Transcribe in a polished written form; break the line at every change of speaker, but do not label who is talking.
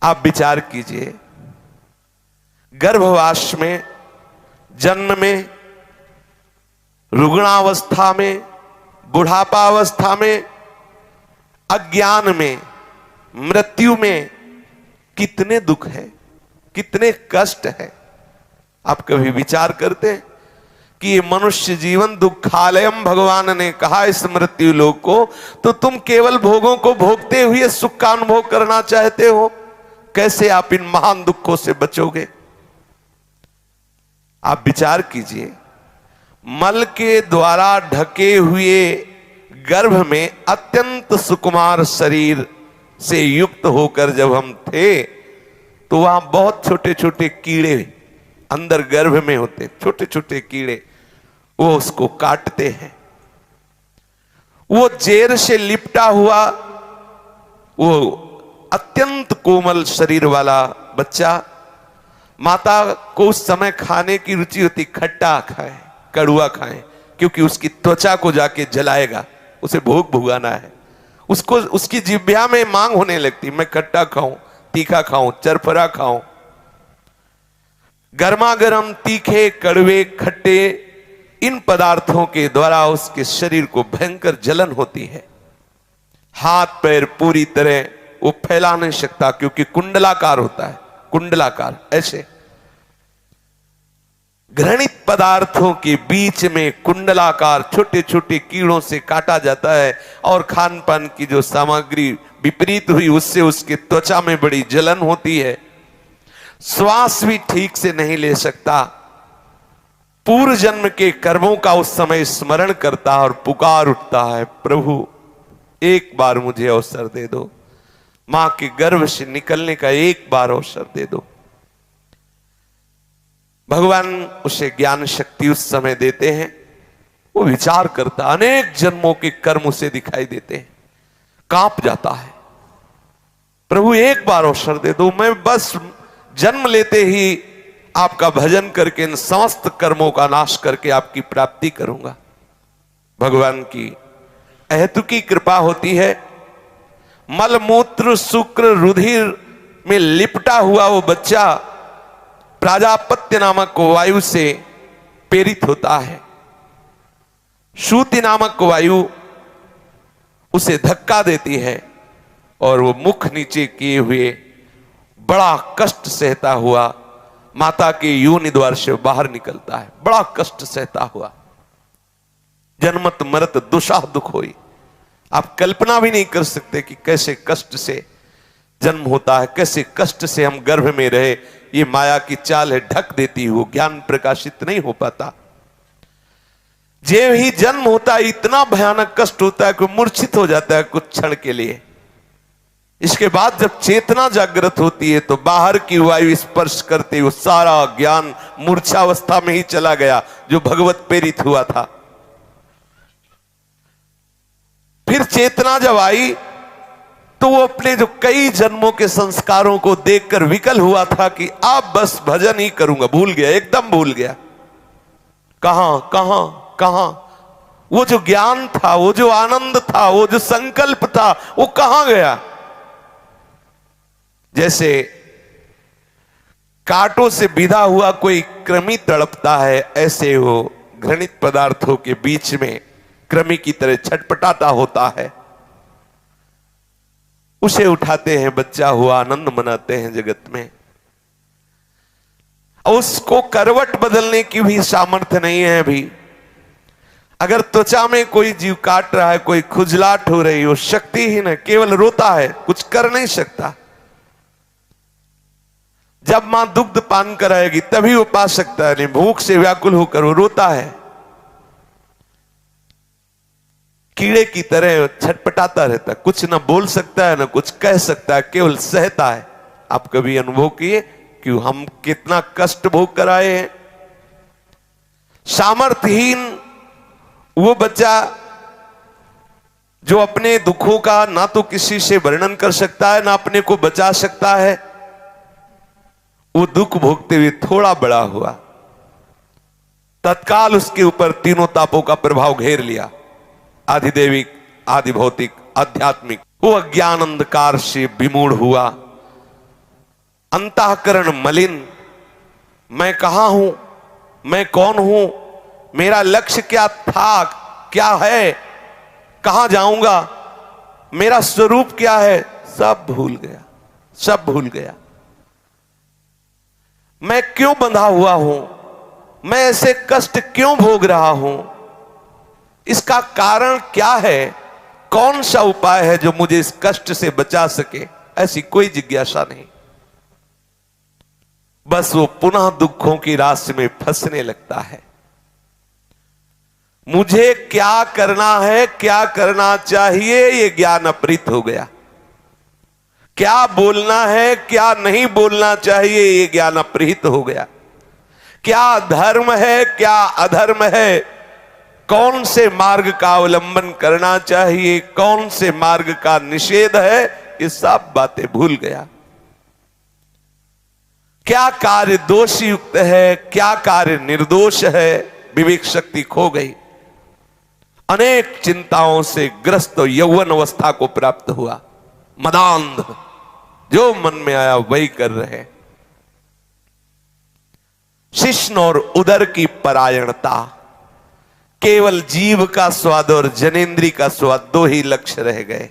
आप विचार कीजिए, गर्भवास में, जन्म में, रुग्णावस्था में, बुढ़ापावस्था में, अज्ञान में, मृत्यु में कितने दुख है, कितने कष्ट है। आप कभी विचार करते हैं कि ये मनुष्य जीवन दुखालयम भगवान ने कहा इस मृत्यु लोक को, तो तुम केवल भोगों को भोगते हुए सुख का अनुभव करना चाहते हो, कैसे आप इन महान दुखों से बचोगे। आप विचार कीजिए, मल के द्वारा ढके हुए गर्भ में अत्यंत सुकुमार शरीर से युक्त होकर जब हम थे, तो वहां बहुत छोटे छोटे कीड़े अंदर गर्भ में होते, छोटे छोटे कीड़े, वो उसको काटते हैं। वो जेर से लिपटा हुआ वो अत्यंत कोमल शरीर वाला बच्चा, माता को उस समय खाने की रुचि होती, खट्टा खाए, कड़ुआ खाए, क्योंकि उसकी त्वचा को जाके जलाएगा, उसे भोग भुगाना है। उसको उसकी जिह्वा में मांग होने लगती, मैं खट्टा खाऊं, तीखा खाऊं, चरफरा खाऊं। गर्मा गर्म, तीखे, कड़वे, खट्टे इन पदार्थों के द्वारा उसके शरीर को भयंकर जलन होती है। हाथ पैर पूरी तरह वो फैला नहीं सकता, क्योंकि कुंडलाकार होता है, कुंडलाकार ऐसे घृणित पदार्थों के बीच में कुंडलाकार छोटे छोटे कीड़ों से काटा जाता है, और खान पान की जो सामग्री विपरीत हुई उससे उसके त्वचा में बड़ी जलन होती है। श्वास भी ठीक से नहीं ले सकता। पूर्व जन्म के कर्मों का उस समय स्मरण करता है और पुकार उठता है, प्रभु एक बार मुझे अवसर दे दो, मां के गर्भ से निकलने का एक बार अवसर दे दो। भगवान उसे ज्ञान शक्ति उस समय देते हैं। वो विचार करता, अनेक जन्मों के कर्म उसे दिखाई देते हैं, कांप जाता है, प्रभु एक बार अवसर दे दो, मैं बस जन्म लेते ही आपका भजन करके इन समस्त कर्मों का नाश करके आपकी प्राप्ति करूंगा। भगवान की अहेतुकी कृपा होती है। मल मूत्र शुक्र रुधिर में लिपटा हुआ वो बच्चा प्राजापत्य नामक वायु से प्रेरित होता है। शूति नामक वायु उसे धक्का देती है और वो मुख नीचे किए हुए बड़ा कष्ट सहता हुआ माता के योनि द्वार से बाहर निकलता है, बड़ा कष्ट सहता हुआ। जन्मत मरत दुशाह दुख होई। आप कल्पना भी नहीं कर सकते कि कैसे कष्ट से जन्म होता है, कैसे कष्ट से हम गर्भ में रहे। ये माया की चाल है, ढक देती हो, ज्ञान प्रकाशित नहीं हो पाता। जब ही जन्म होता है इतना भयानक कष्ट होता है कि मूर्छित हो जाता है कुछ क्षण के लिए। इसके बाद जब चेतना जागृत होती है तो बाहर की वायु स्पर्श करते हुए सारा ज्ञान मूर्छावस्था में ही चला गया जो भगवत प्रेरित हुआ था। फिर चेतना जब आई तो वो अपने जो कई जन्मों के संस्कारों को देखकर विकल हुआ था कि अब बस भजन ही करूंगा, भूल गया, एकदम भूल गया। कहां कहां कहां वो जो ज्ञान था, वो जो आनंद था, वो जो संकल्प था, वो कहां गया। जैसे कांटों से बिधा हुआ कोई कृमि तड़पता है, ऐसे वो घृणित पदार्थों के बीच में कृमि की तरह छटपटाता होता है। उसे उठाते हैं, बच्चा हुआ, आनंद मनाते हैं जगत में। उसको करवट बदलने की भी सामर्थ्य नहीं है अभी। अगर त्वचा में कोई जीव काट रहा है, कोई खुजलाहट हो रही हो, शक्तिहीन है, केवल रोता है, कुछ कर नहीं सकता। जब मां दुग्ध पान कराएगी तभी वो पा सकता है, नहीं भूख से व्याकुल होकर वो रोता है। कीड़े की तरह छटपटाता रहता है, कुछ ना बोल सकता है ना कुछ कह सकता है, केवल सहता है। आप कभी अनुभव किए कि हम कितना कष्ट भोग कर आए हैं। सामर्थ्यहीन वो बच्चा जो अपने दुखों का ना तो किसी से वर्णन कर सकता है ना अपने को बचा सकता है, वो दुख भोगते हुए थोड़ा बड़ा हुआ, तत्काल उसके ऊपर तीनों तापों का प्रभाव घेर लिया, आधिदैविक, आधि भौतिक, आध्यात्मिक। वो अज्ञान अंधकार से विमूढ़ हुआ, अंतःकरण मलिन। मैं कहां हूं, मैं कौन हूं, मेरा लक्ष्य क्या था, क्या है, कहां जाऊंगा, मेरा स्वरूप क्या है, सब भूल गया, सब भूल गया। मैं क्यों बंधा हुआ हूं, मैं ऐसे कष्ट क्यों भोग रहा हूं, इसका कारण क्या है, कौन सा उपाय है जो मुझे इस कष्ट से बचा सके, ऐसी कोई जिज्ञासा नहीं। बस वो पुनः दुखों की राशि में फंसने लगता है। मुझे क्या करना है, क्या करना चाहिए, ये ज्ञान अपहृत हो गया। क्या बोलना है, क्या नहीं बोलना चाहिए, ये ज्ञान अपहृत हो गया। क्या धर्म है, क्या अधर्म है, कौन से मार्ग का अवलंबन करना चाहिए, कौन से मार्ग का निषेध है, ये सब बातें भूल गया। क्या कार्य दोष युक्त है, क्या कार्य निर्दोष है, विवेक शक्ति खो गई। अनेक चिंताओं से ग्रस्त यौवन अवस्था को प्राप्त हुआ। मदांध, जो मन में आया वही कर रहे। शिश्न और उदर की परायणता, केवल जीव का स्वाद और जनेन्द्री का स्वाद, दो ही लक्ष्य रह गए।